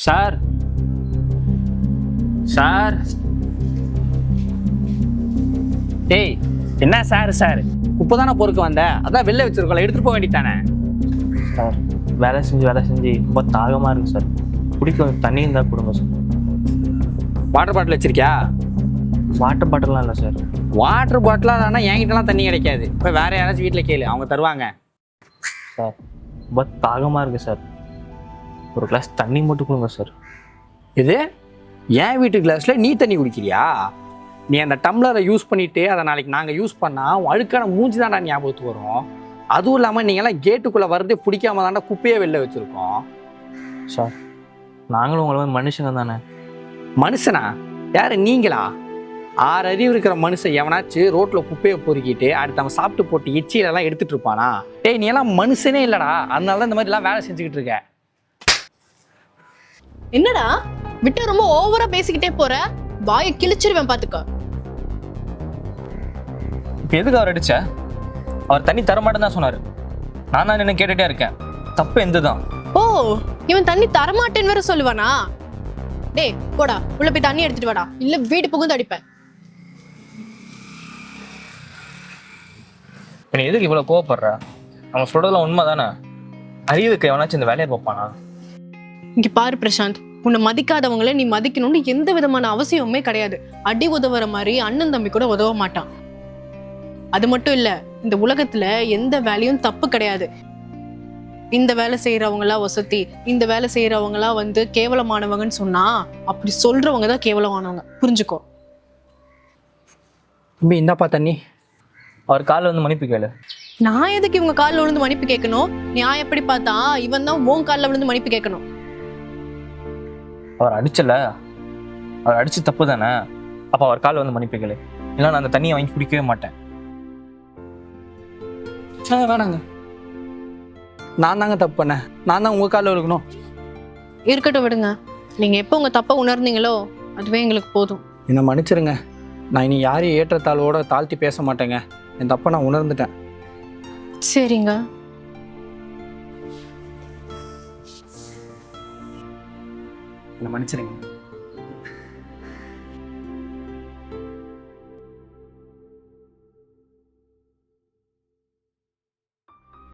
Sir sir டேய் என்ன sir sir குப்பை தானே பொறுக்க வந்த, அதான் வெளில வச்சிருக்கோம்ல, எடுத்துட்டு போக வேண்டியதானே. சார் வேலை செஞ்சு ரொம்ப தாகமாக இருக்குது சார். குடிக்க தண்ணி இருந்தால் கொடுங்க சார். வாட்டர் பாட்டில் வச்சிருக்கியா? வாட்டர் பாட்டிலாம் இல்லை சார். வாட்டர் பாட்டிலாக தானே என்கிட்டலாம் தண்ணி கிடைக்காது. இப்போ வேற யாராச்சும் வீட்டில் கேளு, அவங்க தருவாங்க. சார் ரொம்ப தாகமாக இருக்குது சார். ஒரு கிளாஸ் தண்ணி மட்டும் கொடுங்க சார். இது என் வீட்டு கிளாஸில் நீ தண்ணி குடிக்கிறியா? நீ அந்த டம்ளரை யூஸ் பண்ணிவிட்டு அதை நாளைக்கு நாங்கள் யூஸ் பண்ணால் அழுக்கான மூஞ்சி தான்டா ஞாபகத்துக்கு வரும். அதுவும் இல்லாமல் நீங்கள்லாம் கேட்டுக்குள்ளே வரதே பிடிக்காம தாண்டா குப்பையே வெளில வச்சுருக்கோம். சார் நாங்களும் உங்களை வந்து மனுஷங்க தானே. மனுஷனா? யார் நீங்களா? 6 அறிவு இருக்கிற மனுஷன் எவனாச்சும் ரோட்டில் குப்பையை பொறுக்கிட்டு அடுத்து அவன் சாப்பிட்டு போட்டு எச்சியிலெல்லாம் எடுத்துகிட்டு இருப்பானா? டேய் நீ எல்லாம் மனுஷனே இல்லைடா, அதனால தான் இந்த மாதிரிலாம் வேலை செஞ்சுக்கிட்டு இருக்க. என்னடா விட்டு ரொம்ப ஓவரா பேசிக்கிட்டே போற, வாயை கிழிச்சிருவேன் பாத்துக்க. இப்போ எதுக்கு அவர் அடிச்ச? அவர் தண்ணி தரமாட்டேன்னு தான் சொன்னார். நான் தான் என்ன கேட்டுகிட்டே இருக்கேன். தப்பு எந்த தான்? ஓ, இவன் தண்ணி தரமாட்டேன்னு வேற சொல்லுவானா? டேய் போடா, உள்ள போய் தண்ணி எடுத்துட்டு வாடா, இல்ல வீடு புகுந்து அடிப்பேன். நீ எதுக்கு இவ்வளோ கோவப்படுற? அவன் சொல்றதுலாம் உண்மை தானே. அறிவுக்கு எவனாச்சும் இந்த வேலையை பார்ப்பானா? இங்க பாரு பிரசாந்த், உன்னை மதிக்காதவங்கள நீ மதிக்கணும்னு எந்த விதமான அவசியமுமே கிடையாது. அடி உதவுற மாதிரி அண்ணன் தம்பி கூட உதவ மாட்டான். அது மட்டும் இல்ல, இந்த உலகத்துல எந்த வேலையும் தப்பு கிடையாது. இந்த வேலை செய்யறவங்களா வசதி, இந்த வேலை செய்யறவங்களா வந்து கேவலமானவங்கன்னு சொன்னா அப்படி சொல்றவங்க தான் கேவலமானவங்க, புரிஞ்சுக்கோ. தம்பி இந்தாப்பா தண்ணி. அவர் காலில் வந்து மன்னிப்பு கேளு. நான் எதுக்கு இவங்க காலில் விழுந்து மன்னிப்பு கேட்கணும்? நான் எப்படி பார்த்தா இவன் தான் உன் காலில் விழுந்து மன்னிப்பு கேட்கணும். அவர் அடிச்சல, அவர் அடிச்சு தப்பு தானே. அப்போ அவர் காலில் வந்து மன்னிப்பு கேளு. இல்லை நான் அந்த தண்ணியை வாங்கி குடிக்கவே மாட்டேன். வேணாங்க, நான் தாங்க தப்பு பண்ணேன். நான் தான் உங்கள் காலில் இருக்கணும். இருக்கட்டும் விடுங்க. நீங்க எப்போ உங்க தப்பை உணர்ந்தீங்களோ அதுவே எங்களுக்கு போதும். என்னை மன்னிச்சிருங்க. நான் இனி யாரையும் ஏற்றத்தாழ்வோட தாழ்த்தி பேச மாட்டேங்க. என் தப்பை நான் உணர்ந்துட்டேன். சரிங்க. என்னை மன்னிச்சிருங்க.